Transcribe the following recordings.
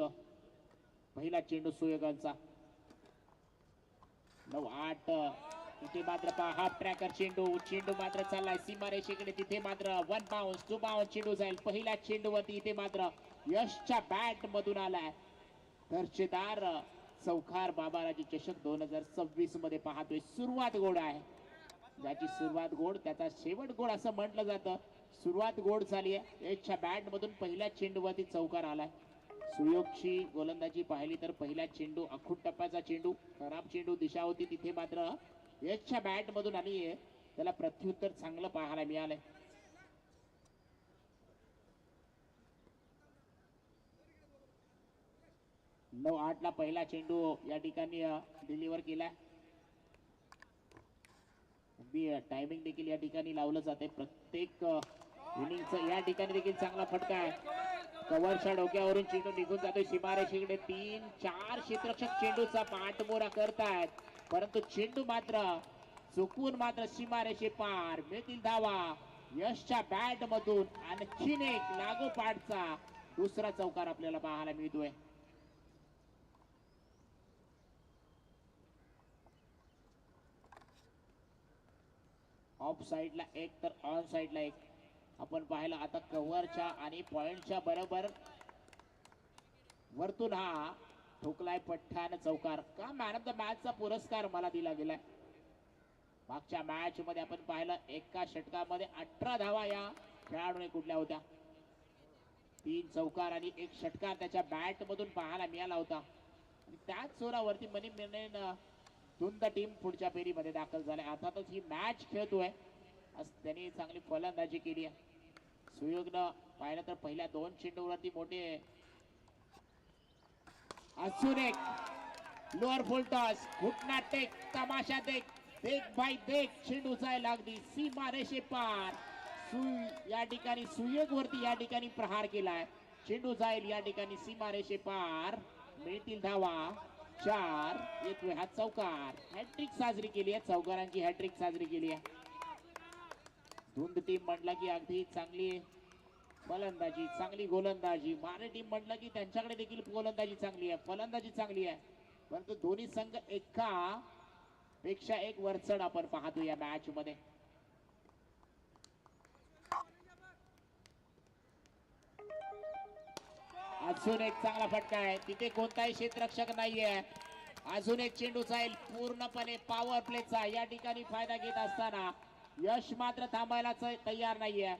धुंद. पहिला चेंडू सुयोगांचा. 9-8. तिथे मात्र हाफ ट्रॅकर चेंडू मात्र चाललाय सीमारेषेकडे. तिथे मात्र 1 बाउन्स 2 बाउन्स चेंडू जाईल. पहिल्या चेंडूवरती इथे मात्र यशच्या बॅट मधून आलाय दर्जेदार चौकार. बाबाराजी चषक 2026 मध्ये पाहतोय. सुरुवात गोड आहे. ज्याची सुरुवात गोड त्याचा शेवट गोड असं म्हटलं जातं. सुरुवात गोड झाली आहे. यशच्या बॅट मधून पहिल्या चेंडूवरती चौकार आलाय. सुयोगची गोलंदाजी पाहिली तर पहिला चेंडू अखूट टप्प्याचा चेंडू, खराब चेंडू दिशा होती. तिथे मात्र यशच्या बॅट मधून आली आहे. त्याला प्रत्युत्तर चांगलं पाहायला मिळालंय. नऊ 8 ला पहिला चेंडू या ठिकाणी डिलिव्हर केलाय. टायमिंग देखील या ठिकाणी लावलं जाते. प्रत्येक इनिंगचं या ठिकाणी देखील चांगला फटका आहे. कव्हरच्या डोक्यावरून चेंडू निघून जातोय सीमारेषेकडे. 3-4 क्षेत्ररक्षक चेंडूचा पाठमोरा करतायत, परंतु चेंडू मात्र चुकून मात्र सीमारेषे पार. मिळतील धावा यशच्या बॅट मधून. आणखीन एक लागोपाठचा दुसरा चौकार आपल्याला पाहायला मिळतोय. ऑफ साइडला एक तर ऑन साइडला एक. आपण पाहिलं आता कव्हरच्या आणि पॉइंटच्या बरोबर वरतून हा ठोकलाय पठ्ठान चौकार. का मॅन ऑफ द मॅचचा पुरस्कार मला दिला गेलाय. मागच्या मॅच मध्ये आपण पाहिलं एका षटकामध्ये 18 धावा या खेळाडूने कुठल्या होत्या. 3 चौकार आणि 1 षटकार त्याच्या बॅट मधून पाहायला मिळाला होता. आणि त्याच जोरावरती मनीमेन धुंद टीम पुढच्या फेरीमध्ये दाखल झाल्या. अर्थातच ही मॅच खेळतोय. आज त्यांनी चांगली फलंदाजी केली आहे. सुयोगनं पाहिलं तर पहिल्या 2 चेंडूवरती मोठे अजून एक लोअर फुल टॉस. घुटना टेक, तमाशा देख, देख भाई देख. चेंडू जायला अगदी सीमारेषे पार. या ठिकाणी सुयोग वरती या ठिकाणी प्रहार केलाय. चेंडू जाईल या ठिकाणी सीमारेषे पार. मिळतील धावा 4. येतोय हा चौकार. हॅट्रिक साजरी केली आहे. चौकारांची हॅट्रिक साजरी केली आहे. धुंद टीम म्हटलं की अगदी चांगली फलंदाजी, चांगली गोलंदाजी. मारे टीम म्हटलं की त्यांच्याकडे देखील गोलंदाजी चांगली आहे, फलंदाजी चांगली आहे. परंतु दोन्ही संघ एका पेक्षा एक वरचढ आपण पाहतो या मॅच मध्ये. अजून एक चांगला फटका आहे. तिथे कोणताही क्षेत्ररक्षक नाहीये. अजून एक चेंडू जाईल पूर्णपणे पॉवर प्लेचा. या ठिकाणी फायदा घेत असताना यश मात्र थांबायला तयार नाहीये.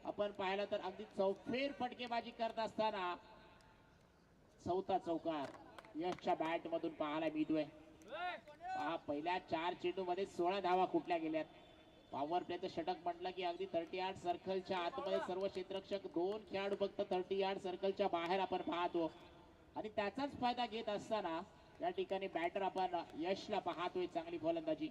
आपण पाहिलं तर अगदी चौफेर फटकेबाजी करत असताना 4था चौकार यशच्या बॅट मधून पाहायला मिळतोय. पहिल्या 4 चेंडू मध्ये 16 धावा कुठल्या गेल्यात. पॉवर प्लेचं षटक म्हटलं की अगदी 38 सर्कलच्या आतमध्ये सर्व क्षेत्ररक्षक, 2 खेळाडू फक्त 38 सर्कलच्या बाहेर आपण पाहतो. आणि त्याचाच फायदा घेत असताना या ठिकाणी बॅटर आपण यशला पाहतोय. चांगली फलंदाजी.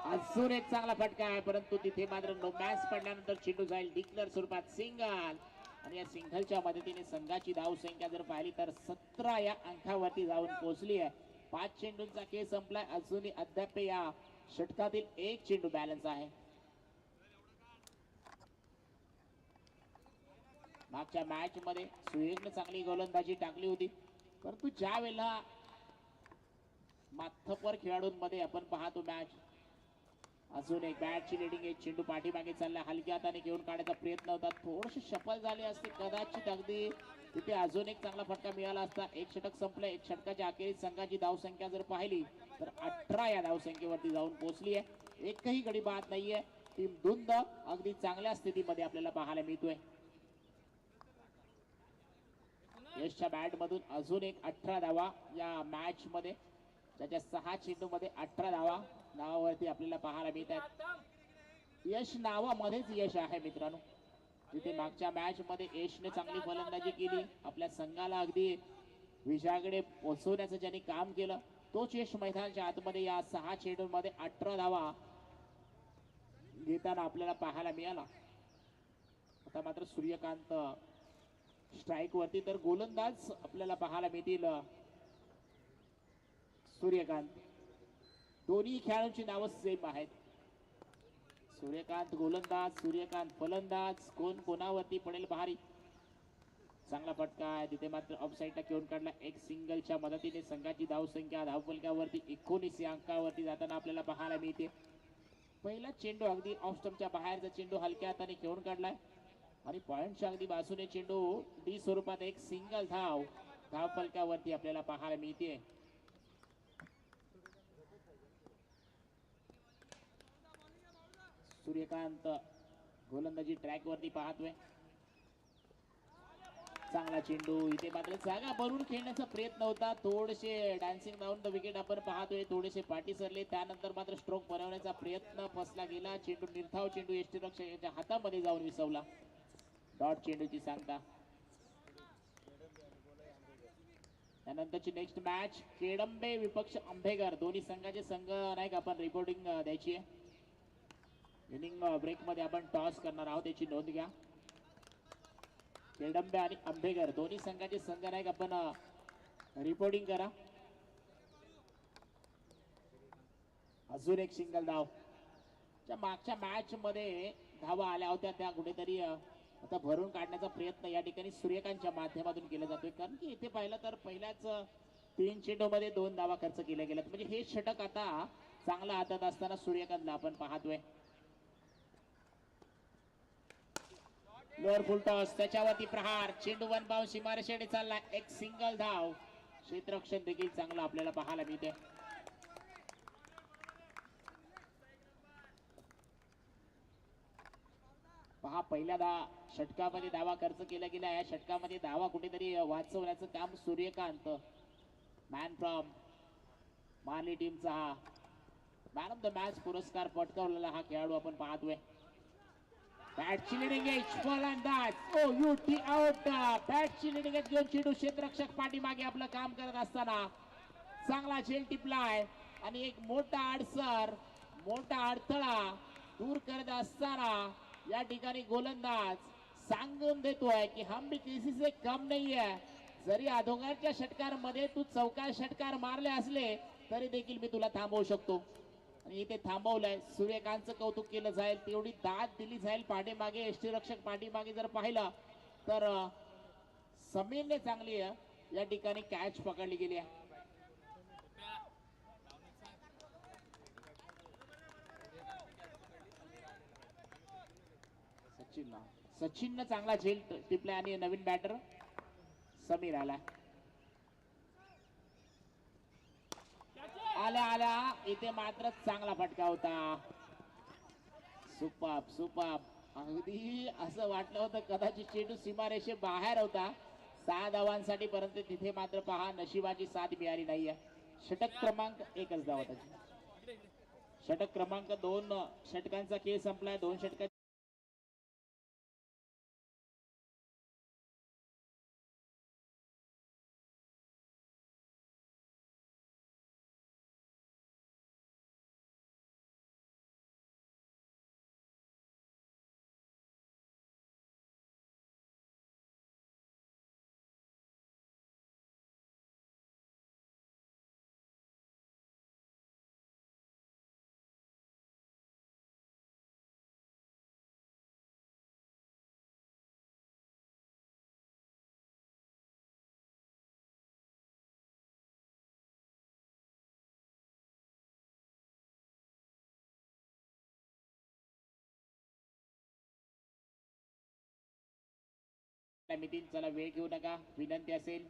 अजून एक चांगला फटका आहे, परंतु तिथे मात्र नो मॅच पडल्यानंतर चेंडू जाईल डिक्लेअर स्वरूपात सिंगल. आणि या सिंगलच्या मदतीने संघाची धाव संख्या जर पाहिली तर 17 या अंकावरती जाऊन पोहोचली आहे. 5 चेंडूंचा खेळ संपलाय. अजूनही अद्याप या षटकातील 1 चेंडू बॅलन्स आहे. मागच्या मॅच मध्ये सुयोगने चांगली गोलंदाजी टाकली होती, परंतु ज्या वेळेला माथपर खेळाडूंमध्ये आपण पाहतो मॅच. अजून एक बॅटची लिडिंग. एक चेंडू पाठीमागे चालला, हलक्या हाताने घेऊन काढायचा प्रयत्न होता. थोडीशी सफल झाली असते कदाचित. अगदी तिथे अजून एक चांगला फटका मिळाला असता. 1 षटक संपलं. 1 षटकाच्या अखेरीस संघाची धावसंख्या जर पाहिली तर 18 या धावसंख्येवरती जाऊन पोहोचली आहे. एकही गडी बाद नाहीये. टीम धुंद अगदी चांगल्या स्थितीमध्ये आपल्याला पाहायला मिळतोय. यशच्या बॅट मधून अजून एक 18 धावा या मॅच मध्ये. त्याच्या 6 चेंडू मध्ये 18 धावा नावावरती आपल्याला पाहायला मिळतात. यश नावामध्येच यश आहे मित्रांनो. जिथे मागच्या मॅच मध्ये यशने चांगली फलंदाजी केली, आपल्या संघाला अगदी विजयाकडे पोहोचवण्याचं ज्यांनी काम केलं, तोच यश मैदानाच्या आतमध्ये या 6 चेंडूंमध्ये 18 धावा घेताना आपल्याला पाहायला मिळाला. आता मात्र सूर्यकांत स्ट्राईक वरती, तर गोलंदाज आपल्याला पाहायला मिळतील सूर्यकांत. दोन्ही खेळाडूंची नावं सेम आहेत. सूर्यकांत गोलंदाज, सूर्यकांत फलंदाज. कोण कोणावरती पडेल भारी. चांगला फटका आहे तिथे मात्र ऑफसाईडला घेऊन काढला. एक सिंगलच्या मदतीने संघाची धावसंख्या धावफलकावरती 19 अंकावरती जाताना आपल्याला पाहायला मिळते. पहिला चेंडू अगदी ऑफ स्टंपच्या बाहेरचा चेंडू हलक्या हाताने घेऊन काढलाय आणि पॉइंटच्या अगदी बाजूने चेंडू डी स्वरूपात एक सिंगल धावफलकावरती आपल्याला पाहायला मिळते. सूर्यकांत गोलंदाजी ट्रॅक वरती पाहतोय. चांगला चेंडू इथे मात्र जागा भरून खेळण्याचा प्रयत्न होता. थोडेसे डान्सिंग राऊंड द विकेट आपण पाहतोय. थोडेसे पाठी सरले त्यानंतर मात्र स्ट्रोक बनवण्याचा प्रयत्न फसला गेला. चेंडू निर्धाव चेंडू यष्टीरक्षक यांच्या हातामध्ये जाऊन विसवला. डॉट चेंडूची सांगता. त्यानंतरची नेक्स्ट मॅच केडंबे विपक्ष आंबेकर. दोन्ही संघाचे संघ नाही का आपण रिपोर्टिंग द्यायची आहे. इनिंग ब्रेक मध्ये आपण टॉस करणार आहोत याची नोंद घ्या. केडंबे आणि आंबेकर दोन्ही संघाचे संघ नाही का आपण रिपोर्टिंग करा. अजून एक सिंगल धाव. मागच्या मॅच मध्ये धावा आल्या होत्या त्या कुठेतरी आता भरून काढण्याचा प्रयत्न या ठिकाणी सूर्यकांतच्या माध्यमातून केला जातोय. कारण की इथे पाहिलं तर पहिल्याच 3 चेंडूमध्ये 2 धावा खर्च केल्या गेल्यात. म्हणजे हे षटक आता चांगला हातात असताना सूर्यकांतला आपण पाहतोय. लोअर फुल टॉस त्याच्यावरती प्रहार. चेंडू वन बाउंस सीमारेषेने चालला. एक सिंगल धाव. क्षेत्ररक्षण देखील चांगलं आपल्याला पाहायला मिळते. पहा पहिल्या षटकामध्ये धावा खर्च केला गेला. या षटकामध्ये धावा कुठेतरी वाचवण्याचं काम सूर्यकांत मॅन फ्रॉम मार्ली टीमचा हा मॅन ऑफ द मॅच पुरस्कार पटकावलेला हा खेळाडू आपण पाहतोय. बॅटची लिडिंग एज फलंदाज ओ युटी आउट. बॅटची लिडिंग एज घेऊन चेंडू क्षेत्ररक्षक पाठीमागे आपलं काम करत असताना चांगला झेल टिपलाय आणि एक मोठा अडसर मोठा अडथळा दूर करत असताना या ठिकाणी गोलंदाज सांगून देतोय की हम भी किसी से कम नाही आहे. जरी अधोघरच्या षटकारामध्ये तू चौकार षटकार मारले असले तरी देखील मी तुला थांबवू शकतो. आणि इथे थांबवलंय. सूर्यकांतचं कौतुक केलं जाईल. तेवढी दाद दिली जाईल पाठीमागे. यष्टीरक्षक पाठीमागे जर पाहिलं तर समीरने चांगली या ठिकाणी कॅच पकडली गेली आहे. सचिन चांगला झेल टिपलाय आणि नवीन बॅटर समीर आला. आल्या इथे मात्र चांगला फटका होता. सुपाप सुपाप. अगदी असं वाटलं होतं कदाचित चेंडू सीमारेषे बाहेर होता 6 धावांसाठी. परंतु तिथे मात्र पहा नशिबाची साथ मिळाली नाहीये. षटक क्रमांक 1च धावा त्याची. षटक क्रमांक 2 षटकांचा खेळ संपलाय. 2 षटक मितीन. चला वेळ घेऊ नका विनंती असेल.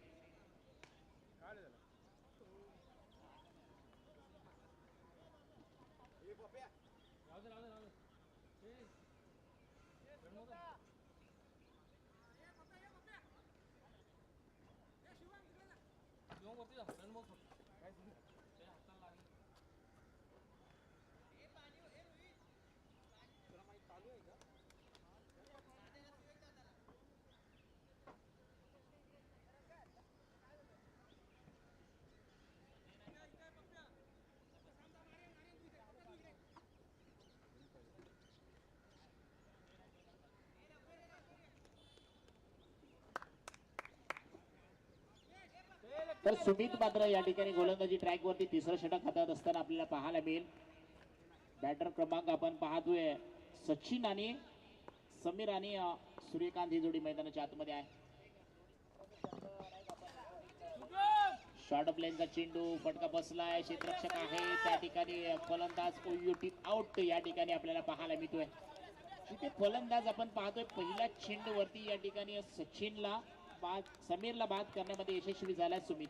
तर सुमित मात्र या ठिकाणी गोलंदाजी ट्रॅक वरती तिसरं षटक हातात असताना आपल्याला पाहायला मिळेल. बॅटर क्रमांक आपण पाहतोय सचिन आणि समीर आणि सूर्यकांत ही जोडी मैदानाच्या आतमध्ये आहे. शॉर्ट प्लेनचा चेंडू फटका बसलाय, क्षेत्ररक्षक आहे त्या ठिकाणी, फलंदाज ओयुटी आउट या ठिकाणी आपल्याला पाहायला मिळतोय. तिथे फलंदाज आपण पाहतोय पहिल्या चेंडूवरती या ठिकाणी सचिनला समीरला बाद करण्यामध्ये यशस्वी झालाय सुमित.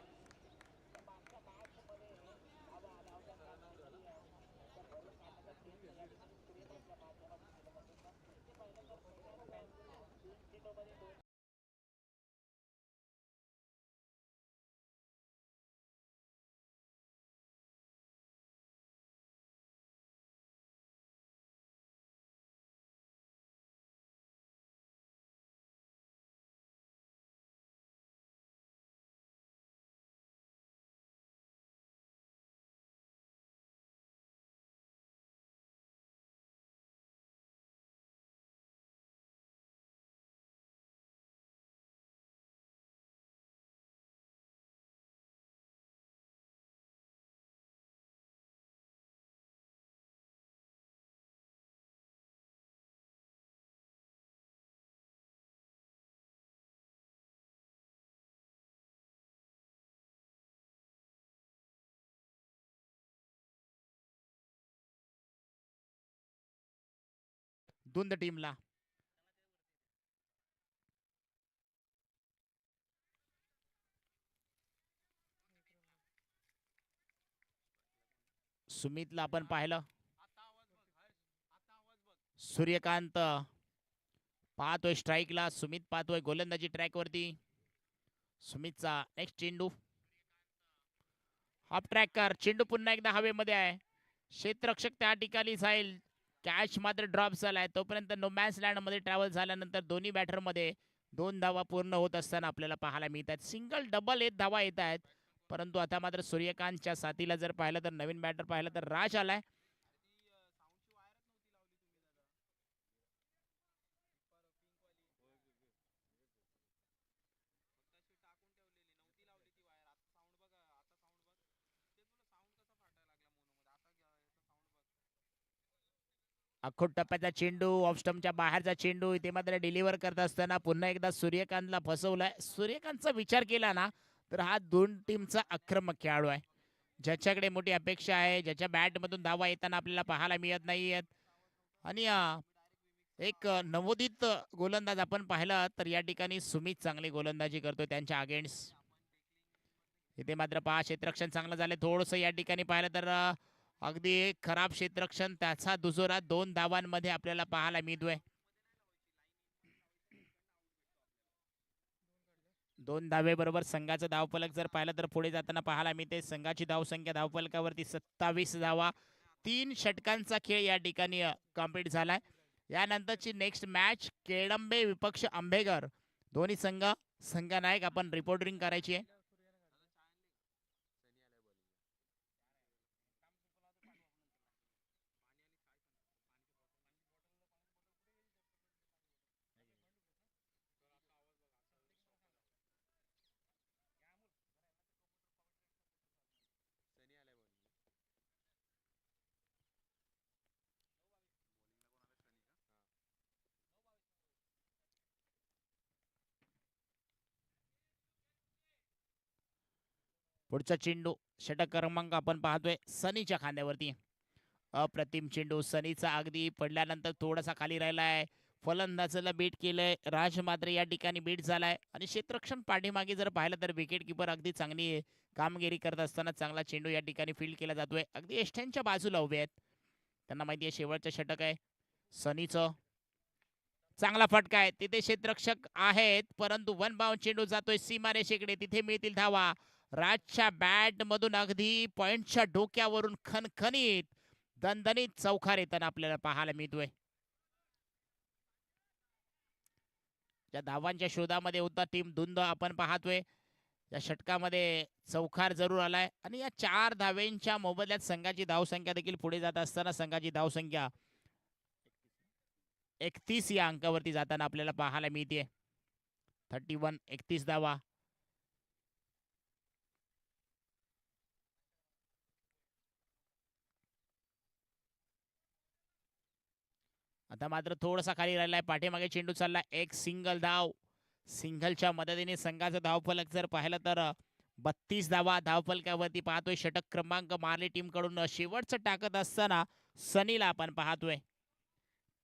दोन टीमला सुमितला आपण पाहिलं, सूर्यकांत पाहतोय स्ट्राईकला, सुमित पाहतोय गोलंदाजी ट्रॅक वरती. सुमितचा नेक्स्ट चेंडू हाफ ट्रॅकर, चेंडू पुन्हा एकदा हवेमध्ये आहे, क्षेत्ररक्षक त्या ठिकाणी जाईल, कॅच मात्र ड्रॉप झालाय. तोपर्यंत नोमॅन्स लँड मध्ये ट्रॅव्हल झाल्यानंतर दोन्ही बॅटर मध्ये 2 धावा पूर्ण होत असताना आपल्याला पाहायला मिळतात. सिंगल डबल 1 धावा येत आहेत, परंतु आता मात्र सूर्यकांतच्या साथीला जर पाहिलं तर नवीन बॅटर पाहिलं तर राज आलाय. अख्खोट टप्प्याचा चेंडू, ऑफ स्टंपच्या बाहेरचा चेंडू, इथे मात्र डिलिव्हर करत असताना पुन्हा एकदा सूर्यकांतला फसवलाय. सूर्यकांतचा विचार केला ना तर हा दोन टीमचा आक्रमक खेळाडू आहे, ज्याच्याकडे मोठी अपेक्षा आहे, ज्याच्या बॅट मधून धावा येताना आपल्याला पाहायला मिळत नाहीयेत. आणि एक नवोदित गोलंदाज आपण पाहिला तर या ठिकाणी सुमित चांगली गोलंदाजी करतोय त्यांच्या अगेन्स्ट. इथे मात्र पहा क्षेत्ररक्षण चांगलं झालं थोडस या ठिकाणी पाहिलं तर अगदी खराब क्षेत्ररक्षण, त्याचा दुजोरा 2 धावांमध्ये आपल्याला पाहायला मिळतोय. 2 धावे बरोबर संघाचा धावफलक जर पाहिलं तर पुढे जाताना पाहायला मिळते. संघाची धावसंख्या धावफलकावरती 27 धावा. 3 षटकांचा खेळ या ठिकाणी कंप्लीट झालाय. यानंतरची नेक्स्ट मॅच केळंबे विपक्ष आंबेघर, दोन्ही संघ नायक आपण रिपोर्टिंग करायची आहे. पुढचा चेंडू षटक क्रमांक आपण पाहतोय सनीच्या खांद्यावरती. अप्रतिम चेंडू सनीचा अगदी पडल्यानंतर थोडासा खाली राहिलाय, फलंदाजाला बीट केलंय, राज मात्र या ठिकाणी बीट झालाय. आणि क्षेत्ररक्षण पाठीमागे जर पाहिलं तर विकेट किपर अगदी चांगली कामगिरी करत असताना चांगला चेंडू या ठिकाणी फील्ड केला जातोय. अगदी एष्ट्यांच्या बाजूला उभे आहेत, त्यांना माहिती आहे शेवटचं षटक आहे. सनीचं चांगला फटका आहे, तिथे क्षेत्ररक्षक आहेत, परंतु वन बाउंड चेंडू जातोय सीमारेषेकडे, तिथे मिळतील धावा. राजच्या बॅट मधून अगदी पॉइंटच्या डोक्यावरून खणखणीत दणदणीत चौकार येताना आपल्याला पाहायला मिळतोय. या धावांच्या शोधामध्ये होता टीम धुंद आपण पाहतोय. या षटकामध्ये चौकार जरूर आलाय आणि या 4 धाव्यांच्या मोबदल्यात संघाची धावसंख्या देखील पुढे जात असताना संघाची धावसंख्या 31 या अंकावरती जाताना आपल्याला पाहायला मिळते. 31 धावा. आता मात्र थोडासा खाली राहिलाय, पाठीमागे चेंडू चालला, एक सिंगल धाव. सिंगलच्या मदतीने संघाचा धावफलक जर पाहिलं तर 32 धावा धावफलकावरती पाहतोय. षटक क्रमांक मारली टीम कडून शेवटचं टाकत असताना सनीला आपण पाहतोय.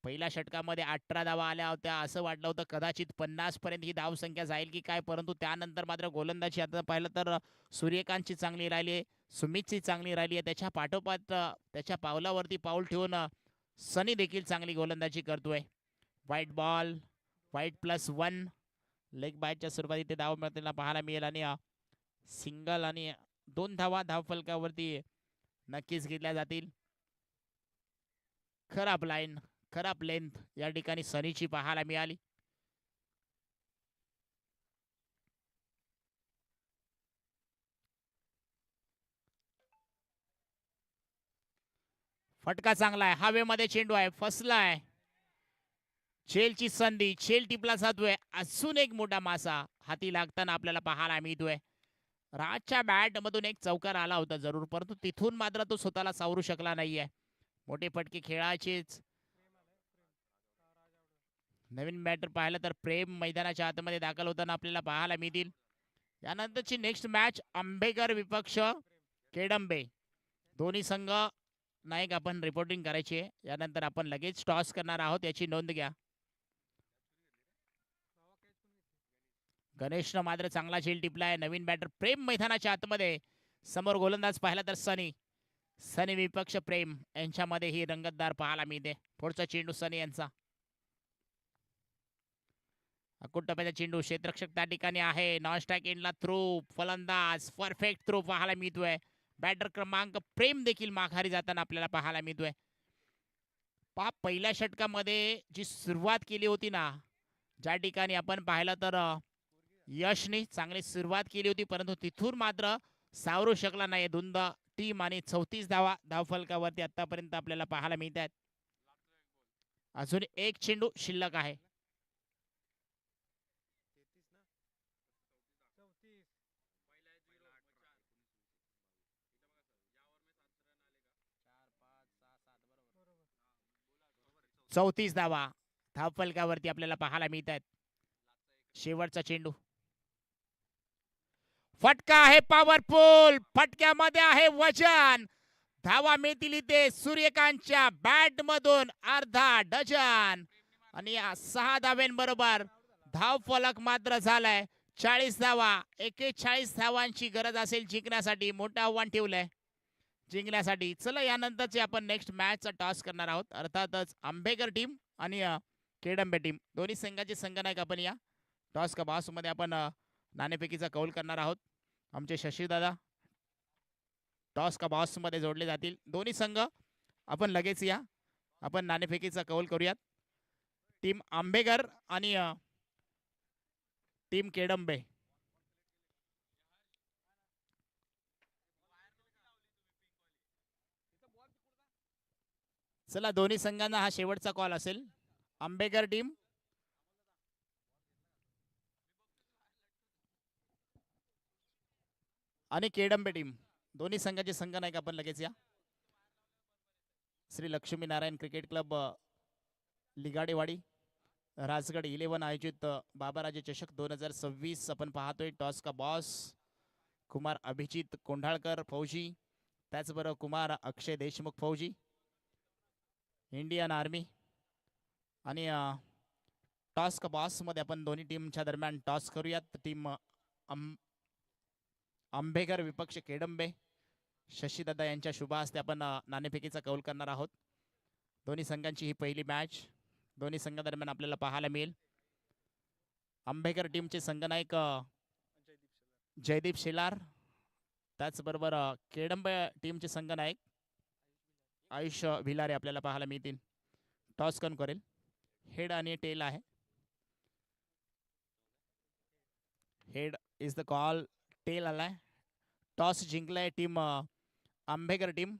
पहिल्या षटकामध्ये 18 धावा आल्या होत्या, असं वाटलं होतं कदाचित 50 पर्यंत ही धावसंख्या जाईल की काय, परंतु त्यानंतर मात्र गोलंदाजी आता पाहिलं तर सूर्यकांतची चांगली राहिली, सुमितची चांगली राहिली आहे. त्याच्या पाठोपाठ त्याच्या पावलावरती पाऊल ठेवून सनी देखील चांगली गोलंदाजी करतोय. व्हाईट बॉल, व्हाईट +1 लेग बायच्या स्वरूपात इथे धाव मिळताना पाहायला मिळेल आणि सिंगल आणि 2 धावा धावफलकावरती नक्कीच घेतल्या जातील. खराब लाईन, खराब लेंथ या ठिकाणी सनीची पाहायला मिळाली. फटका चांगला आहे, हवेमध्ये चेंडू आहे, फसलाय. झेलची संधी, झेल टिपला जातोय. अजून एक मोठा मासा हाती लागताना आपल्याला पाहायला मिळतोय. राजच्या बॅट मधून एक चौकार आला होता जरूर, परंतु तिथून मात्र तो स्वतःला सावरू शकला नाहीये. मोठे फटके खेळायचेच. नवीन बॅटर पाहिलं तर प्रेम मैदानाच्या आतमध्ये दाखल होताना आपल्याला पाहायला मिळतील. यानंतरची नेक्स्ट मॅच आंबेकर विपक्ष केडंबे. दोन्ही संघ नायक आपण रिपोर्टिंग करायची आहे. यानंतर आपण लगेच टॉस करणार आहोत, याची नोंद घ्या. गणेशनं मात्र चांगला झेल टिपलाय. नवीन बॅटर प्रेम मैदानाच्या आतमध्ये. समोर गोलंदाज पाहिला तर सनी. सनी विपक्ष प्रेम यांच्यामध्ये ही रंगतदार पाहायला मिळते. पुढचा चेंडू सनी यांचा. टप्प्याचा चेंडू, क्षेत्ररक्षक त्या ठिकाणी आहे. नॉन स्ट्राईक एंडला थ्रो, फलंदाज परफेक्ट थ्रो पाहायला मिळतोय. बॅटर क्रमांक प्रेम देखील माघारी जाताना आपल्याला पाहायला मिळतोय. पहिल्या षटकामध्ये जी सुरुवात केली होती ना, ज्या ठिकाणी आपण पाहिलं तर यशने चांगली सुरुवात केली होती, परंतु तिथून मात्र सावरू शकला नाही धुंद टीम आणि 34 धावा धावफलकावरती आतापर्यंत आपल्याला पाहायला मिळत आहेत. अजून एक चेंडू शिल्लक आहे. चौतीस धावा धावफलकावरती आपल्याला पाहायला मिळत आहेत. शेवटचा चेंडू, फटका आहे पॉवरफुल, फटक्यामध्ये आहे वजन. धावा मिळतील इथे सूर्यकांतच्या बॅट मधून अर्धा डझन आणि 6 धाव्यांबरोबर धावफलक मात्र झालाय 40 धावा. 41 धावांची गरज असेल जिंकण्यासाठी. मोठं आव्हान ठेवलंय जिंकण्यासाठी. चला यानंतरचे आपण नेक्स्ट मॅचचा टॉस करणार आहोत. अर्थातच आंबेकर टीम आणि केडंबे टीम दोन्ही संघाचे संघनायक आपण या टॉस का बॉस मध्ये आपण नाणेफेकीचा कौल करणार आहोत. आमचे शशी दादा टॉस का बॉस मध्ये जोडले जातील. दोन्ही संघ आपण लगेच या आपण नाणेफेकीचा कौल करूयात. टीम आंबेकर आणि टीम केडंबे. चला दोन्ही संघांना हा शेवटचा कॉल असेल. आंबेकर टीम आणि केडंबे टीम दोन्ही संघाचे संघनायक आपण लगेच या. श्री लक्ष्मीनारायण क्रिकेट क्लब लिगाडेवाडी राजगड 11 आयोजित बाबाराजे चषक 2026 आपण पाहतोय. टॉस का बॉस कुमार अभिजित कोंढाळकर फौजी, त्याचबरोबर कुमार अक्षय देशमुख फौजी इंडियन आर्मी. आणि टॉस का बॉस मध्ये आपण दोन्ही टीमच्या दरम्यान टॉस करूयात. टीम आंबेकर विपक्ष केडंबे शशीदादा यांच्या शुभ हस्ते आपण नाणेफेकीचा कौल करणार आहोत. दोन्ही संघांची ही पहिली मॅच दोन्ही संघादरम्यान आपल्याला पाहायला मिळेल. आंबेकर टीमचे संघनायक जयदीप शेलार, त्याचबरोबर केडंबे टीमचे संघनायक आयुष भिलारे आपल्याला पाहायला मिळतील. टॉस कोण करेल? हेड आणि टेल आहे. Head is the call. Tail आलाय. टॉस जिंकलाय टीम आंबेकर टीम.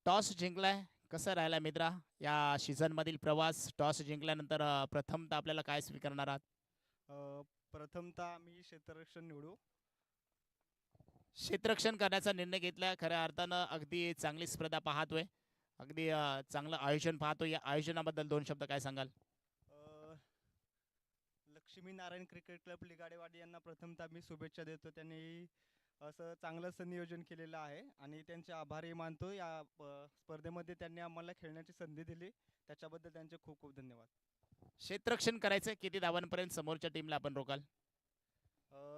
टॉस जिंकलाय. कसं राहिला मित्रा या सीझन मधील प्रवास? टॉस जिंकल्यानंतर प्रथमतः आपल्याला काय स्वीकारणार आहात? प्रथमतः आम्ही क्षेत्ररक्षण निवडू. क्षेत्ररक्षण करण्याचा निर्णय घेतला. खऱ्या अर्थानं अगदी चांगली स्पर्धा पाहतोय. अगदी चांगलं आयोजन पाहतो. या आयोजनाबद्दल 2 शब्द काय सांगाल? अ, लक्ष्मीनारायण क्रिकेट क्लब लिगाडेवाडी यांना प्रथमतः मी शुभेच्छा देतो. त्यांनी असं चांगलंसं नियोजन केलेलं आहे आणि त्यांचे आभारही मानतो. या स्पर्धेमध्ये त्यांनी आम्हाला खेळण्याची संधी दिली, त्याच्याबद्दल त्यांचे खूप खूप धन्यवाद. क्षेत्ररक्षण करायचं किती धावांपर्यंत समोरच्या टीमला आपण रोकाल?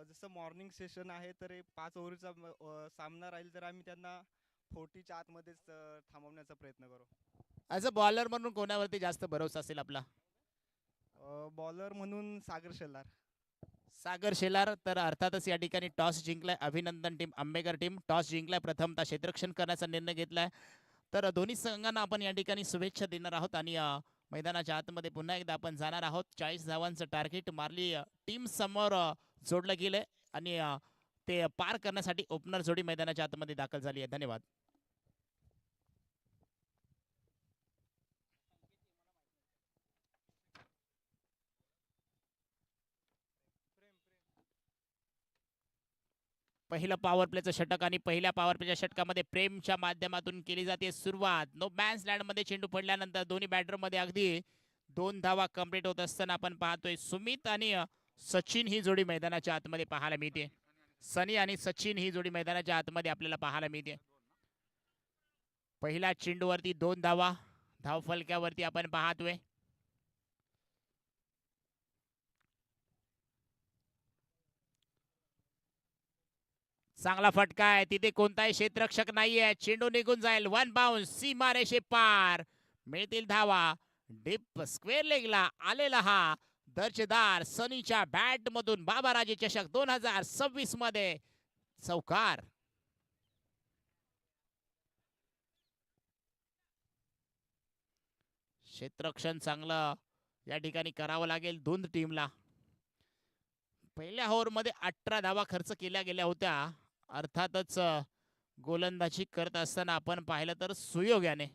जसं मॉर्निंग सेशन आहे तर 5 ओव्हरचा सामना राहील तर आम्ही त्यांना 40च्या आतमध्येच थांबवण्याचा प्रयत्न करू. ॲज अ बॉलर म्हणून कोणावरती जास्त भरोसा असेल आपला? बॉलर म्हणून सागर शेलार. सागर शेलार. तर अर्थातच या ठिकाणी टॉस जिंकलाय. अभिनंदन टीम आंबेकर टीम टॉस जिंकलाय. प्रथमतः क्षेत्ररक्षण करण्याचा निर्णय घेतलाय. तर दोन्ही संघांना आपण या ठिकाणी शुभेच्छा देणार आहोत आणि मैदानाच्या आतमध्ये पुन्हा एकदा आपण जाणार आहोत. 40 धावांचं टार्गेट मारली टीम समोर जोडलं गेलंय आणि ते पार करण्यासाठी ओपनर जोडी मैदानाच्या आतमध्ये दाखल झाली आहे. धन्यवाद. पहिलं पॉवर प्लेचं षटक आणि पहिल्या पॉवर प्लेच्या षटकामध्ये प्रेमच्या माध्यमातून केली जाते सुरुवात. नो बॅन्स लँड मध्ये चेंडू पडल्यानंतर दोन्ही बॅटर मध्ये अगदी 2 धावा कंप्लीट होत असताना आपण पाहतोय सुमित आणि सचिन ही जोडी मैदानाच्या आतमध्ये पाहायला मिळते. सनी आणि सचिन ही जोडी मैदानाच्या आतमध्ये आपल्याला पाहायला मिळते. पहिल्या चेंडूवरती 2 धावा धाव फलक्यावरती आपण पाहतोय. चांगला फटका आहे. तिथे कोणताही क्षेत्ररक्षक नाहीये. चेंडू निघून जाईल. 1 बाउन्स सीमारेषे पार. मिळतील धावा. डीप स्क्वेअर लेगला आलेला हा दर्जेदार सनीच्या बॅट मधून बाबाराजे चषक 2026 मध्ये चौकार. क्षेत्ररक्षण चांगलं या ठिकाणी करावं लागेल दोन टीमला. पहिल्या ओव्हरमध्ये 18 धावा खर्च केल्या गेल्या होत्या. अर्थातच गोलंदाजी करत असताना आपण पाहिलं तर सुयोग्याने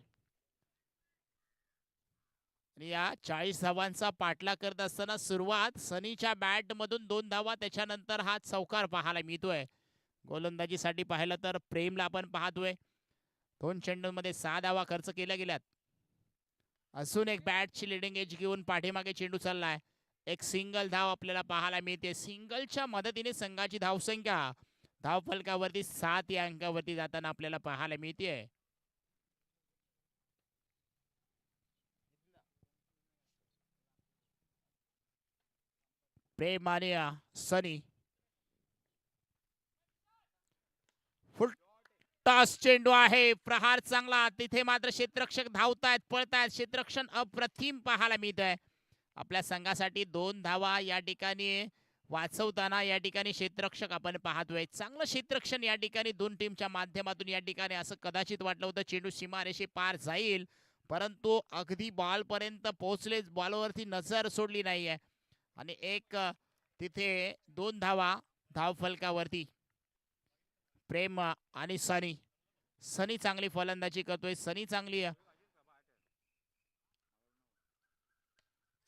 या 40 धावांचा पाठलाग करत असताना सुरुवात सनीच्या बॅट मधून 2 धावा, त्याच्यानंतर हा चौकार पाहायला मिळतोय. गोलंदाजीसाठी पाहिलं तर प्रेमला आपण पाहतोय 2 चेंडूंमध्ये 6 धावा खर्च केल्या गेल्यात. अजून एक बॅटची लिडिंग एज घेऊन पाठीमागे चेंडू चाललाय. एक सिंगल धाव आपल्याला पाहायला मिळते. सिंगलच्या मदतीने संघाची धावसंख्या धावफलकावरती 7 या अंकावरती जाताना आपल्याला पाहायला मिळते. प्रेम आणि सनी फुल टॉस चेंडू आहे. प्रहार चांगला. तिथे मात्र क्षेत्ररक्षक धावतायत, पळतायत. क्षेत्ररक्षण अप्रतिम पाहायला मिळत आहे. आपल्या संघासाठी 2 धावा या ठिकाणी वाचवताना या ठिकाणी क्षेत्ररक्षक आपण पाहतोय. चांगलं क्षेत्ररक्षण या ठिकाणी दोन टीमच्या माध्यमातून. या ठिकाणी असं कदाचित वाटलं होतं चेंडू सीमारेषे पार जाईल, परंतु अगदी बॉल पर्यंत पोहोचलेच. बॉलवरती नजर सोडली नाहीये आणि एक तिथे 2 धावा धाव फलकावरती. प्रेम आणि सनी. सनी चांगली फलंदाजी करतोय. सनी चांगली.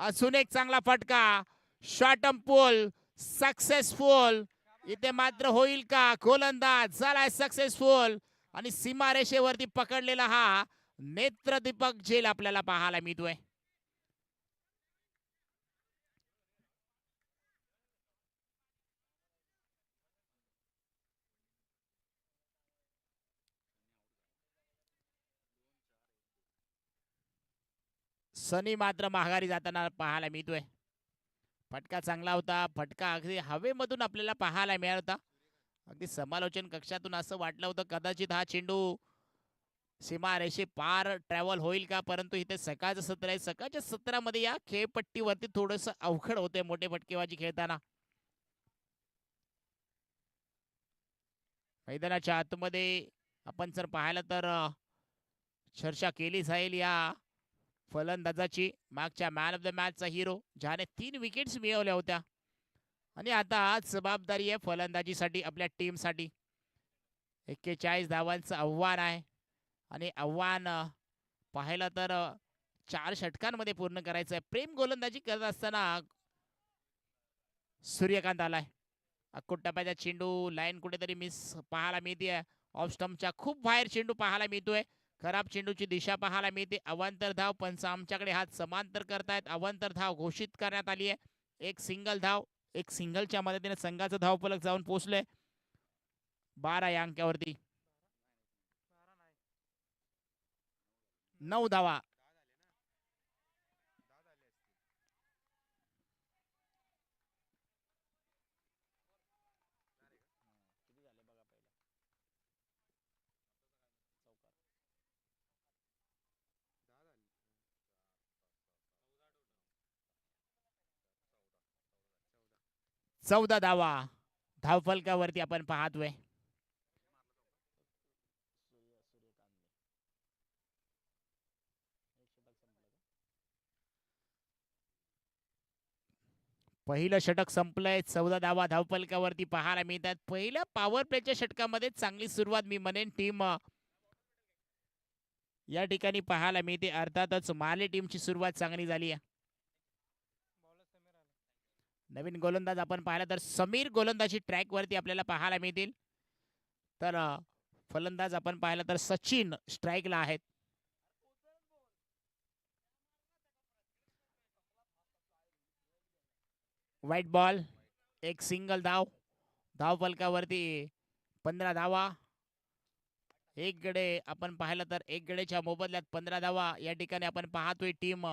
अजून एक चांगला फटका. Short ball successful. इथे मात्र होईल का? गोलंदाज झालाय सक्सेसफुल आणि सीमारेषेवरती पकडलेला हा नेत्रदीपक झेल आपल्याला पाहायला मिळतोय. सनी मात्र माघारी जाताना पाहायला मिळतोय. फटका चांगला होता. फटका अगदी हवेमधून आपल्याला पाहायला मिळाला होता. अगदी समालोचन कक्षातून असं वाटलं होतं कदाचित हा चेंडू सीमारेषे पार ट्रॅव्हल होईल का, परंतु इथे सकाळचं सत्र आहे. सकाळच्या सत्रामध्ये या खेळपट्टीवरती थोडंसं अवघड होते मोठे फटकेबाजी खेळताना. मैदानाच्या आतमध्ये आपण जर पाहिलं तर चर्चा केली जाईल या फलंदाजाची. मागच्या मॅन ऑफ द मॅचचा हिरो ज्याने 3 विकेट्स मिळवल्या होत्या आणि आता जबाबदारी आहे फलंदाजीसाठी आपल्या टीमसाठी. 41 धावांचं आव्हान आहे आणि आव्हान पाहिलं तर 4 षटकांमध्ये पूर्ण करायचं आहे. प्रेम गोलंदाजी करत असताना सूर्यकांत आलाय. टप्प्याचा चेंडू लाईन कुठेतरी मिस पाहायला मिळते. ऑफ स्टंपच्या खूप बाहेर चेंडू पाहायला मिळतोय. खराब चेंडूची दिशा पाहायला मिळते. अवांतर धाव, पंच आमच्याकडे हात समांतर करतायत. अवांतर धाव घोषित करण्यात आली आहे. एक सिंगल धाव, एक सिंगलच्या मदतीने संघाचं धावफलक जाऊन पोहोचलंय 12 या अंकावरती. 9 धावा. चौदा धावा धावफलकावरती आपण पाहतोय. पहिलं षटक संपलंय. 14 धावा धावफलकावरती पाहायला मिळतात. पहिल्या पॉवर प्लेच्या षटकामध्ये चांगली सुरुवात मी म्हणेन टीम या ठिकाणी पाहायला मिळते. अर्थातच माले टीमची सुरुवात चांगली झाली आहे. नवीन गोलंदाज आपण पाहिला तर समीर गोलंदाजी ट्रॅक वरती आपल्याला पाहायला मिळतील. तर फलंदाज आपण पाहिला तर सचिन स्ट्राईकला आहेत. व्हाईट बॉल, एक सिंगल धाव. धावफलकावरती 15 धावा. एक गडे आपण पाहिलं तर एक गडेच्या मोबदल्यात 15 धावा या ठिकाणी आपण पाहतोय टीम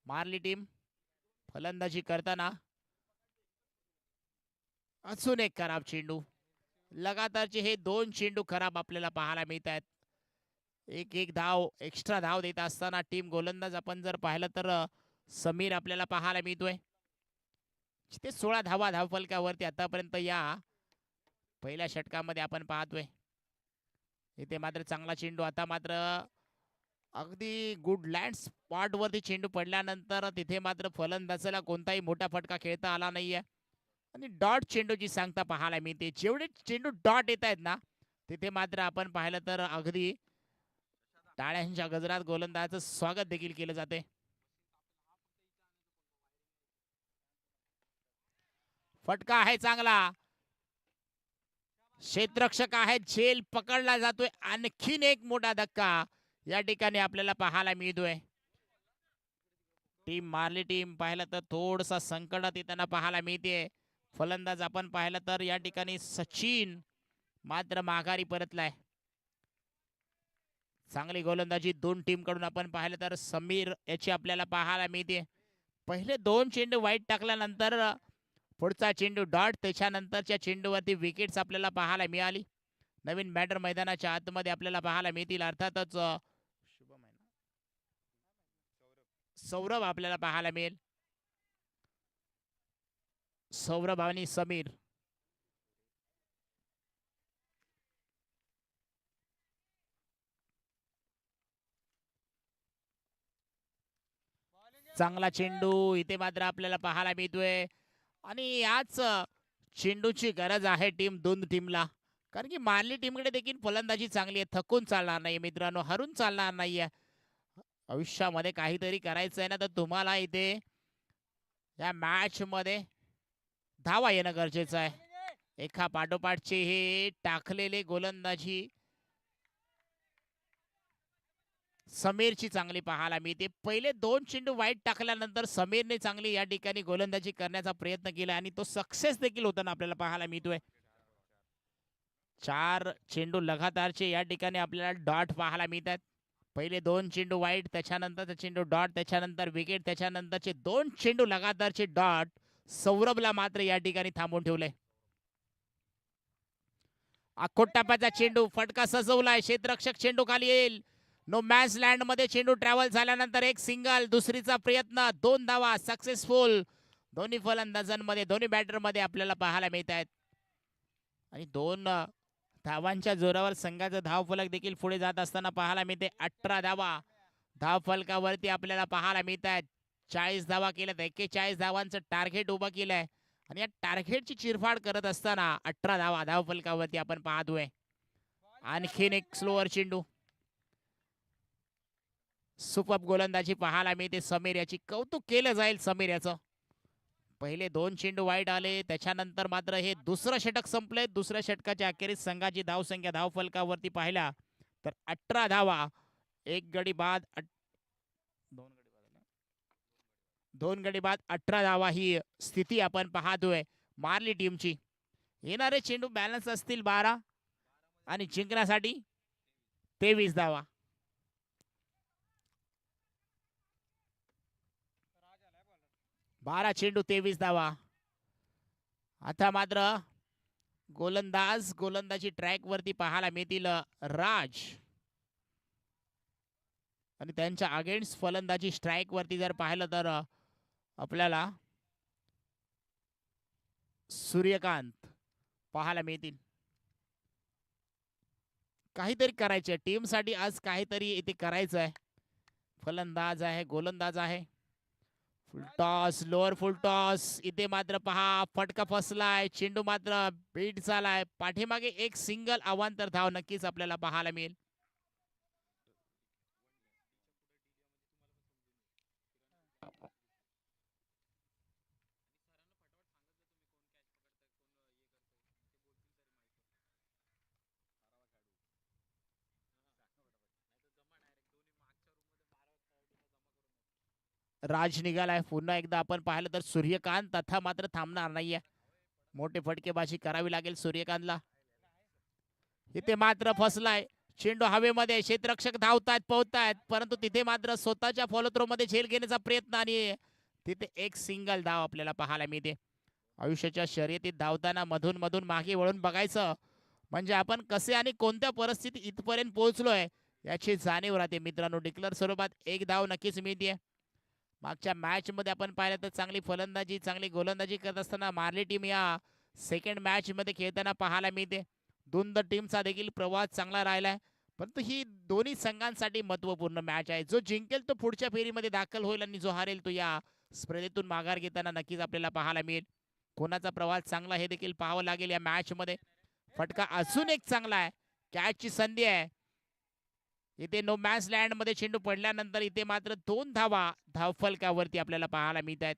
मारली टीम फलंदाजी करताना. अजून एक खराब चेंडू. लगातारचे हे 2 चेंडू खराब आपल्याला पाहायला मिळत आहेत. एक एक धाव एक्स्ट्रा धाव देत असताना टीम गोलंदाज आपण जर पाहिलं तर समीर आपल्याला पाहायला मिळतोय. ते 16 धावा धावफलकावरती आतापर्यंत या पहिल्या षटकामध्ये आपण पाहतोय. इथे मात्र चांगला चेंडू. आता मात्र अगदी गुड लँड स्पॉट वरती चेंडू पडल्यानंतर तिथे मात्र फलंदाजाला कोणताही मोठा फटका खेळता आला नाहीये आणि डॉट चेंडूची सांगता पाहायला मिळते. जेवढे चेंडू डॉट येत आहेत ना तिथे मात्र आपण पाहिलं तर अगदी टाळ्यांच्या गजरात गोलंदाजाचं स्वागत देखील केलं जाते. फटका आहे चांगला. क्षेत्ररक्षक आहे. झेल पकडला जातोय. आणखीन एक मोठा धक्का या ठिकाणी आपल्याला पाहायला मिळतोय. टीम मारली टीम पाहिलं तर थोडसा संकटात येताना पाहायला मिळते. फलंदाज आपण पाहिलं तर या ठिकाणी सचिन मात्र माघारी परतलाय. चांगली गोलंदाजी 2 टीम कडून आपण पाहिलं तर समीर याची आपल्याला पाहायला मिळते. पहिले 2 चेंडू वाईट टाकल्यानंतर पुढचा चेंडू डॉट. त्याच्यानंतरच्या चेंडूवरती विकेट्स आपल्याला पाहायला मिळाली. नवीन बॅटर मैदानाच्या आतमध्ये आपल्याला पाहायला मिळतील. अर्थातच सौरभ आपल्याला पाहायला मिळेल. सौरभ आणि समीर. चांगला चेंडू इथे मात्र आपल्याला पाहायला मिळतोय आणि याच चेंडूची गरज आहे दोन टीमला. कारण की मारली टीमकडे देखील फलंदाजी चांगली आहे. थकून चालणार नाही मित्रांनो, हरून चालणार नाहीये. आयुष्यामध्ये काहीतरी करायचं आहे ना तर तुम्हाला इथे या मॅच मध्ये धावा येणं गरजेचं आहे. एका पाठोपाठचे हे टाकलेले गोलंदाजी समीरची चांगली पाहायला मिळते. पहिले 2 चेंडू वाईट टाकल्यानंतर समीरने चांगली या ठिकाणी गोलंदाजी करण्याचा प्रयत्न केला आणि तो सक्सेस देखील होताना आपल्याला पाहायला मिळतोय. 4 चेंडू लगातारचे या ठिकाणी आपल्याला डॉट पाहायला मिळतात. पहिले 2 चेंडू वाईट, त्याच्यानंतरचा चेंडू डॉट, त्याच्यानंतर विकेट, त्याच्यानंतरचे 2 चेंडू लगातारचे डॉट. सौरभला मात्र या ठिकाणी थांबवून ठेवलंय. आखोट टप्प्याचा चेंडू फटका सजवलाय. क्षेत्ररक्षक चेंडू खाली येईल. नो मॅच लँड मध्ये चेंडू ट्रॅव्हल झाल्यानंतर एक सिंगल. दुसरीचा प्रयत्न 2 धावा सक्सेसफुल. दोन्ही फलंदाजांमध्ये दोन्ही बॅटरमध्ये आपल्याला पाहायला मिळत आहेत आणि 2 धावांच्या जोरावर संघाचा धावफलक देखील पुढे जात असताना पाहायला मिळते. 18 धावा धावफलकावरती आपल्याला पाहायला मिळत आहेत. 40 धावा केल्यात. 41 धावांचं टार्गेट उभं केलंय आणि या टार्गेटची चिरफाड करत असताना 18 धावा धावफलकावरती आपण पाहतोय. आणखीन एक स्लोअर चेंडू. सुपर गोलंदाजी पाहायला मिळते समीर याची. कौतुक केलं जाईल समीर याचं. पहिले 2 चेंडू वाईट आले, त्याच्यानंतर मात्र हे दुसरं षटक संपले. दुसऱ्या षटकाच्या अखेरीस संघाची धावसंख्या धावफलकावरती पाहिला तर 18 धावा एक गडी बाद 2 गडी बाद 18 धावा ही स्थिती आपण पाहतोय मारली टीमची. येणारे चेंडू बॅलन्स असतील 12 आणि जिंकण्यासाठी 23 धावा. बारा चेंडू 23 धावा. आता मात्र गोलंदाजी ट्रॅक वरती पाहायला मिळतील राज आणि त्यांच्या अगेन्स्ट फलंदाजी स्ट्राईक वरती जर पाहिलं तर आपल्याला सूर्यकांत पाहायला मिळतील. काहीतरी करायचंय टीम साठी आज, काहीतरी इथे करायचं आहे. फलंदाज आहे, गोलंदाज आहे. Full toss, lower full toss. इथे मात्र पहा फटका फसलाय, चेंडू मात्र बीट झालाय. पाठीमागे एक सिंगल अवांतर धाव नक्कीच आपल्याला पाहायला मिळेल. राज निघालाय. पुन्हा एकदा आपण पाहिलं तर सूर्यकांत तथा मात्र थांबणार नाहीये. मोठे फटकेबाजी करावी लागेल सूर्यकांतला. इथे मात्र फसलाय, चेंडू हवेमध्ये. क्षेत्ररक्षक धावतायत, पोहतायत, परंतु तिथे मात्र स्वतःच्या फॉलोथ्रो मध्ये झेल घेण्याचा प्रयत्न आणि तिथे एक सिंगल धाव आपल्याला पाहायला मिळते. आयुष्याच्या शर्यतीत धावताना मधून मधून मागे वळून बघायचं म्हणजे आपण कसे आणि कोणत्या परिस्थितीत इथपर्यंत पोहोचलोय याची जाणीव राहते मित्रांनो. डिक्लेअर स्वरूपात एक धाव नक्कीच मिळते. मागच्या मॅच मध्ये आपण पाहिलं तर चांगली फलंदाजी, चांगली गोलंदाजी करत असताना मारली टीम या सेकंड मॅच मध्ये खेळताना पाहायला मिळते. दोन टीमचा देखील प्रवास चांगला राहिलाय, परंतु ही दोन्ही संघांसाठी महत्वपूर्ण मॅच आहे. जो जिंकेल तो पुढच्या फेरीमध्ये दाखल होईल आणि जो हारेल तो या स्पर्धेतून माघार घेताना नक्कीच आपल्याला पाहायला मिळेल. कोणाचा प्रवास चांगला हे देखील पाहावं लागेल या मॅच मध्ये. फटका अजून एक चांगला आहे, कॅचची संधी आहे. इथे नो मॅच लँड मध्ये चेंडू पडल्यानंतर इथे मात्र 2 धावा धावफलकावरती आपल्याला पाहायला मिळत आहेत.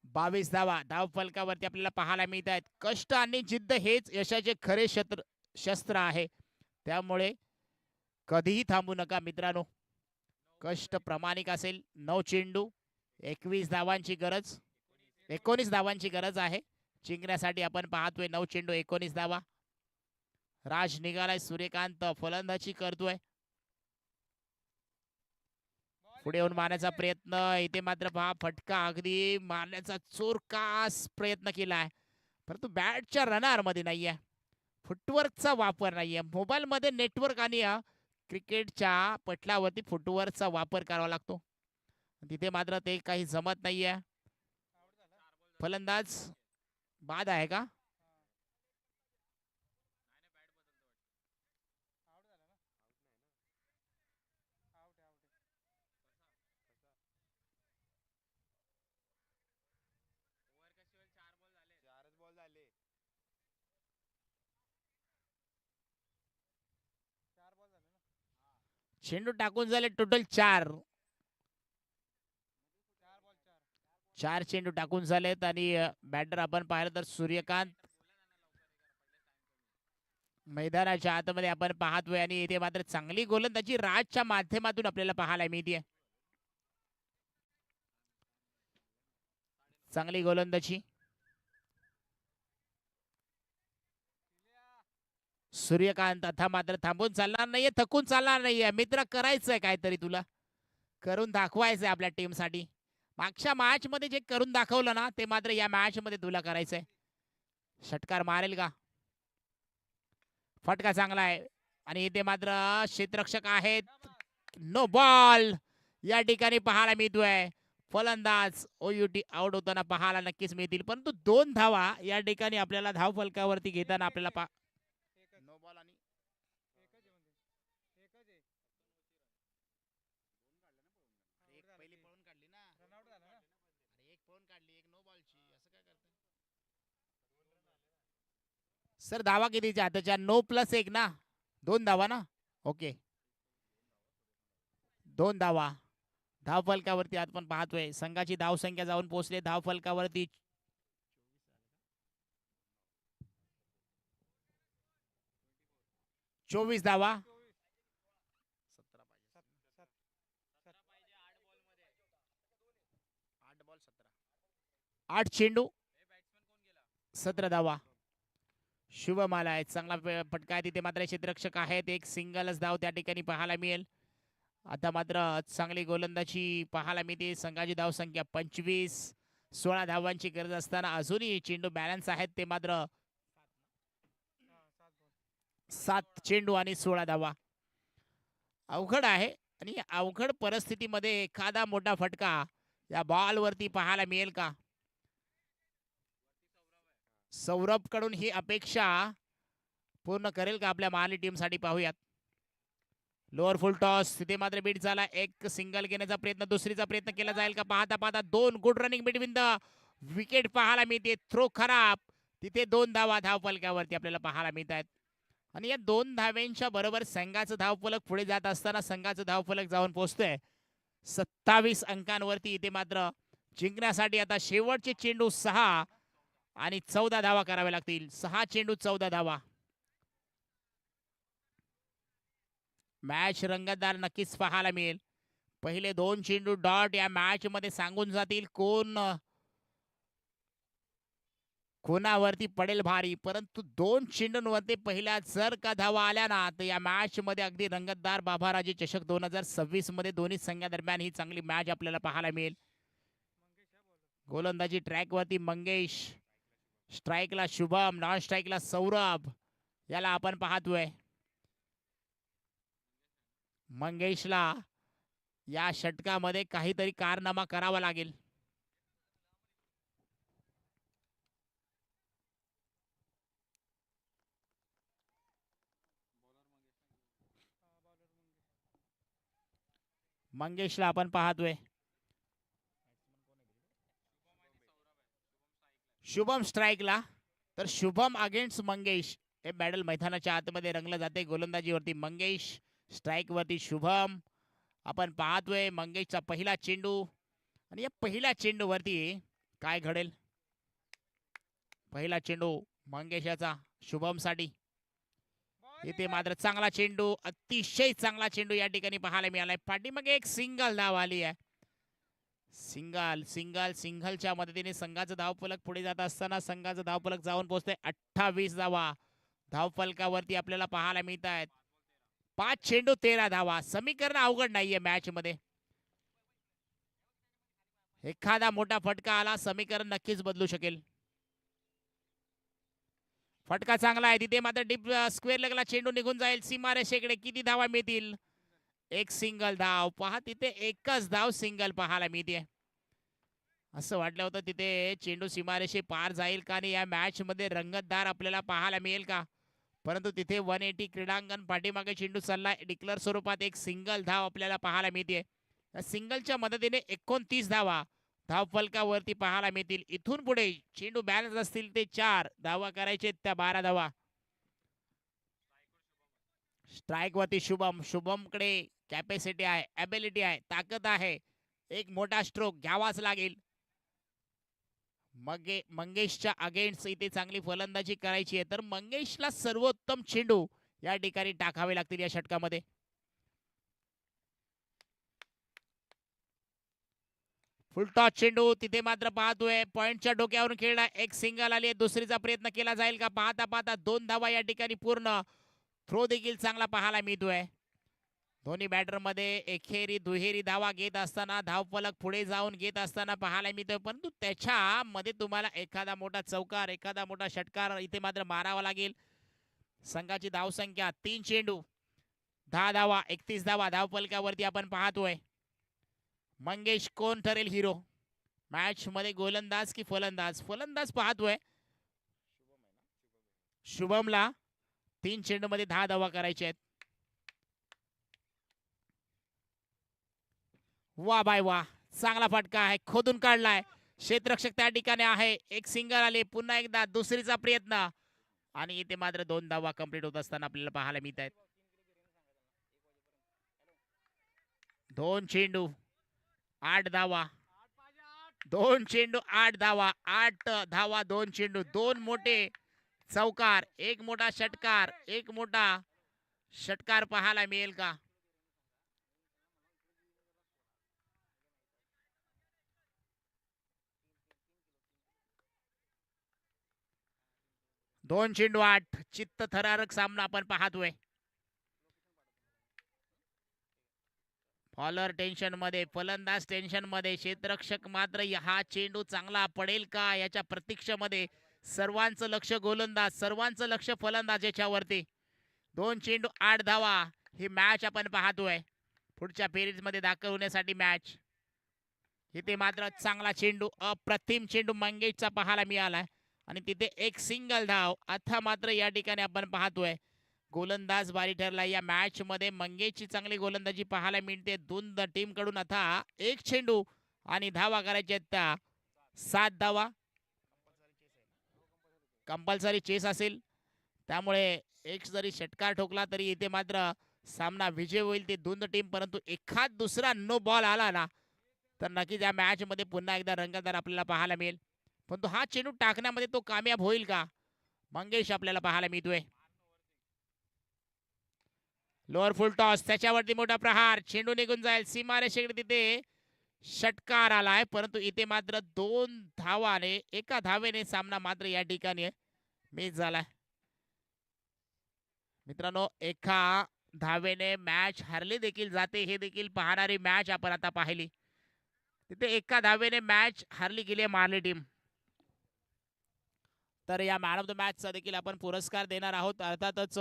बावीस धावा धावफलकावरती आपल्याला पाहायला मिळत आहेत. कष्ट आणि जिद्द हेच यशाचे खरे शस्त्र आहे. त्यामुळे कधीही थांबू नका मित्रांनो. कष्ट प्रामाणिक असेल. 9 चेंडू 21 धावांची गरज, 19 धावांची गरज आहे जिंकण्यासाठी. आपण पाहतोय 9 चेंडू 19 धावा. राज निघालाय, सूर्यकांत फलंदाजी करतोय. पुढे येऊन मारण्याचा प्रयत्न. इथे मात्र पहा फटका अगदी मारण्याचा चोरकास प्रयत्न केलाय, परंतु बॅटच्या रनार मध्ये नाहीये. फुटवर्कचा वापर नाहीये. मोबाईल मध्ये नेटवर्क आणि क्रिकेटच्या पटलावरती फुटवर्कचा वापर करावा लागतो. तिथे मात्र ते काही जमत नाहीये. फलंदाज बाद आहे का? चेंडू टाकून झाले टोटल 4 चेंडू टाकून झालेत आणि बॅटर आपण पाहिलं तर सूर्यकांत मैदानाच्या आतमध्ये आपण पाहतोय आणि इथे मात्र चांगली गोलंदाजी राजच्या माध्यमातून आपल्याला पाहायला मिळते. चांगली गोलंदाजी सूर्यकांत. आता मात्र थांबून चालणार नाहीये, थकून चालणार नाहीये. मित्र करायचंय काहीतरी, तुला करून दाखवायचंय आपल्या टीम साठी. मागच्या मॅच मध्ये जे करून दाखवलं ना ते मात्र या मॅच मध्ये तुला करायचंय. षटकार मारेल का? फटका चांगला आहे आणि इथे मात्र क्षेत्ररक्षक आहेत. नो बॉल या ठिकाणी पाहायला मिळतोय. फलंदाज ओयुटी आउट होताना पाहायला नक्कीच मिळतील, परंतु 2 धावा या ठिकाणी आपल्याला धाव फलकावरती घेताना आपल्याला नो बॉल आणि पहिली पळून काढली ना, अरे एक पळून काढली, एक नो बॉलची. असं काय करताय सर? धावा कितीच्या त्याच्या? 9 + 1 ना, 2 धावा ना. ओके 2 धावा धावफलकावरती आपण पाहतोय संघाची धावसंख्या जाऊन पोहोचले धावफलकावरती 24 धावा. 8 चेंडू 17 धावा. शुभम आलाय चांगला फटका आहे तिथे मात्र क्षेत्ररक्षक आहेत एक सिंगलच धाव त्या ठिकाणी पाहायला मिळेल. आता मात्र चांगली गोलंदाजी पाहायला मिळते संघाची धावसंख्या 25 16 धावांची गरज असताना अजूनही चेंडू बॅलन्स आहेत ते मात्र 7 चेंडू आणि 16 धावा. अवघड आहे आणि अवघड परिस्थितीमध्ये एखादा मोठा फटका या बॉल वरती पाहायला मिळेल का. सौरभ कडून ही अपेक्षा पूर्ण करेल का आपल्या महाली टीम साठी पाहूयात. लोअर फुल टॉस तिथे मात्र बीट झाला एक सिंगल घेण्याचा प्रयत्न दुसरीचा प्रयत्न केला जाईल का पाहता पाहता 2 good running between the wicket पाहायला मिळते. थ्रो खराब तिथे 2 धावा धावफलकावरती आपल्याला पाहायला मिळत आहेत आणि या 2 धाव्यांच्या बरोबर संघाचं धावफलक पुढे जात असताना संघाचं धावफलक जाऊन पोहोचतोय 27 अंकांवरती. इथे मात्र जिंकण्यासाठी आता शेवटचे चेंडू 6 आणि 14 धावा कराव्या लागतील. 6 चेंडू 14 धावा. मॅच रंगतदार नक्कीच पाहायला मिळेल. पहिले 2 चेंडू डॉट या मॅच मध्ये सांगून जातील कोणावरती पडेल भारी. परंतु 2 चेंडूंवरती पहिल्या जर का धावा आल्या ना तर या मॅच मध्ये अगदी रंगतदार बाबाराजे चषक 2026 मध्ये दोन्ही संघादरम्यान ही चांगली मॅच आपल्याला पाहायला मिळेल. गोलंदाजी ट्रॅक वरती मंगेश स्ट्राईकला शुभम नॉन स्ट्राईकला सौरभ याला आपण पाहतोय. मंगेशला या षटकामध्ये काहीतरी कारनामा करावा लागेल. मंगेशला आपण पाहतोय. शुभम स्ट्राईकला तर शुभम अगेन्स्ट मंगेश हे बॅटल मैदानाच्या आतमध्ये रंगलं जाते. गोलंदाजीवरती मंगेश स्ट्राईक वरती शुभम आपण पाहतोय. मंगेशचा पहिला चेंडू आणि या पहिल्या चेंडूवरती काय घडेल. पहिला चेंडू मंगेशाचा शुभम साठी. इथे मात्र चांगला चेंडू अतिशय चांगला चेंडू या ठिकाणी पाहायला मिळालाय. पाठीमागे एक सिंगल धाव आली आहे. सिंगलच्या मदतीने संघाचं धावफलक पुढे जात असताना संघाचं धावफलक जाऊन पोहोचतंय 28 धावा धावफलकावरती आपल्याला पाहायला मिळत आहेत. 5 चेंडू 13 धावा. समीकरण अवघड नाहीये मॅच मध्ये. एखादा मोठा फटका आला समीकरण नक्कीच बदलू शकेल. फटका चांगला आहे तिथे मात्र डीप स्क्वेअर लेगला चेंडू निघून जाईल सीमारेषेकडे. किती धावा मिळतील. एक सिंगल धाव पहा तिथे एकच धाव सिंगल पाहायला मिळते. असं वाटलं होतं तिथे चेंडू सीमारेषे पार जाईल का आणि या मॅच मध्ये रंगतदार आपल्याला पाहायला मिळेल का. परंतु तिथे 180 क्रीडांगण पाठीमागे चेंडू चालला डिक्लेअर स्वरूपात एक सिंगल धाव आपल्याला पाहायला मिळते. या सिंगलच्या मदतीने 29 धावा धावफलकावरती पाहायला मिळतील. इथून पुढे चेंडू बॅलन्स असतील ते 4 धावा करायचे त्या 12 धावा. स्ट्राईक वरती शुभम कडे कॅपॅसिटी आहे ॲबिलिटी आहे ताकद आहे. एक मोठा स्ट्रोक घ्यावाच लागेल. मंगेशच्या अगेन्स्ट इथे चांगली फलंदाजी करायची आहे तर मंगेशला सर्वोत्तम चेंडू या ठिकाणी टाकावे लागतील या षटकामध्ये. फुलटॉस चेंडू तिथे मात्र पाहतोय पॉइंटच्या डोक्यावरून खेळला. एक सिंगल आली दुसरीचा प्रयत्न केला जाईल का पाहता पाहता 2 धावा या ठिकाणी पूर्ण. थ्रो देखील चांगला पाहायला मिळतोय. दोन्ही बॅटर मध्ये एकेरी दुहेरी धावा घेत असताना धावफलक पुढे जाऊन घेत असताना पाहायला मिळतोय. परंतु त्याच्यामध्ये तुम्हाला एखादा मोठा चौकार एखादा मोठा षटकार इथे मात्र मारावा लागेल. संघाची धावसंख्या 3 चेंडू 10 धावा 31 धावा धावफलकावरती आपण पाहतोय. मंगेश कोण ठरेल हिरो मॅच मध्ये गोलंदाज की फलंदाज. फलंदाज पाहतोय शुभमला 3 चेंडू मध्ये 10 धावा करायचे आहेत. वा बाय वा चांगला फटका आहे खोदून काढलाय. क्षेत्ररक्षक त्या ठिकाणी आहे. एक सिंगल आले पुन्हा एकदा दुसरीचा प्रयत्न आणि इथे मात्र 2 धावा कंप्लीट होत असताना आपल्याला पाहायला मिळत आहेत. 2 चेंडू 8 धावा, 2 चेंडू 8 धावा, 8 धावा 2 चेंडू, 2 मोठे चौकार, 1 मोठा षटकार, 1 मोठा षटकार पाहायला मिळेल का? दोन चेंडू 8, चित्तथरारक सामना आपण पाहतोय. बॉलर टेन्शन मध्ये, फलंदाज टेन्शन मध्ये, क्षेत्ररक्षक मात्र हा चेंडू चांगला पडेल का याच्या प्रतीक्षेमध्ये. सर्वांचं लक्ष गोलंदाज, सर्वांचं लक्ष फलंदाज याच्यावरती. 2 चेंडू 8 धावा ही मॅच आपण पाहतोय. पुढच्या फेरीज मध्ये दाखल होण्यासाठी मॅच. इथे मात्र चांगला चेंडू, अप्रतिम चेंडू मंगेशचा पाहायला मिळालाय आणि तिथे एक सिंगल धाव. आता मात्र या ठिकाणी आपण पाहतोय गोलंदाज बारी ठरला या मॅच मध्ये. मंगेशची चांगली गोलंदाजी पाहायला मिळते. दोन टीम कडून आता 1 चेंडू आणि धावा करायच्या त्या 7 धावा. कंपल्सरी चेस असेल, त्यामुळे एक जरी षटकार ठोकला तरी इथे मात्र सामना विजय होईल ते दोन टीम. परंतु एखाद दुसरा नो बॉल आला ना तर नक्कीच या मॅच मध्ये पुन्हा एकदा रंगतदार आपल्याला पाहायला मिळेल. पण तो हा चेंडू टाकण्यामध्ये तो कामयाब होईल का? मंगेश आपल्याला पाहायला मिळतोय. लोअर फुल टॉस, त्याच्यावरती मोठा प्रहार, चेंडू निघून जाईल सीमारेषेकडे. तिथे षटकार आलाय, परंतु इथे मात्र 2 धावाने, 1 धावेने सामना मात्र या ठिकाणी मिस झालाय. मित्रांनो, 1 धावेने मॅच हरली देखील जाते, हे देखील पाहणारी मॅच आपण आता पाहिली. तिथे 1 धावेने मॅच हरली गेली आहे मार्ली टीम. तर या मॅन ऑफ द मॅचचा देखील आपण पुरस्कार देणार आहोत. अर्थातच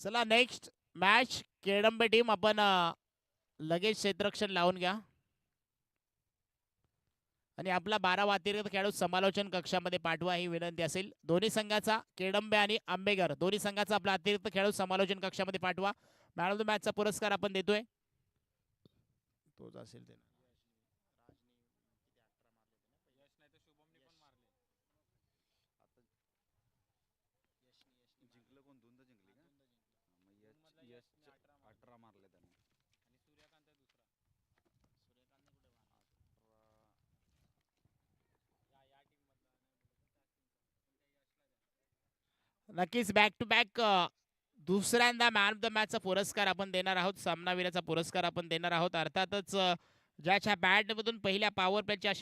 चला नेक्स्ट मॅच केडंबे टीम. आपण लगेच क्षेत्ररक्षण लावून घ्या आणि आपला 12वा अतिरिक्त खेळाडू समालोचन कक्षामध्ये पाठवा ही विनंती असेल. दोन्ही संघाचा, केडंबे आणि आंबेकर, दोन्ही संघाचा आपला अतिरिक्त खेळाडू समालोचन कक्षामध्ये पाठवा. मॅन ऑफ द मॅचचा पुरस्कार आपण देतोय. तोच असेल ते. जिंकलं कोण? दोनदा जिंकली का? मग यश 18 मारले त्याने. नक्कीच बॅक टू बॅक दुसऱ्यांदा मॅन ऑफ द मॅचचा पुरस्कार आपण देणार आहोत, सामनावीराचा पुरस्कार आपण देणार आहोत. अर्थातच ज्याच्या बॅटमधून पहिल्या पॉवर प्लेच्या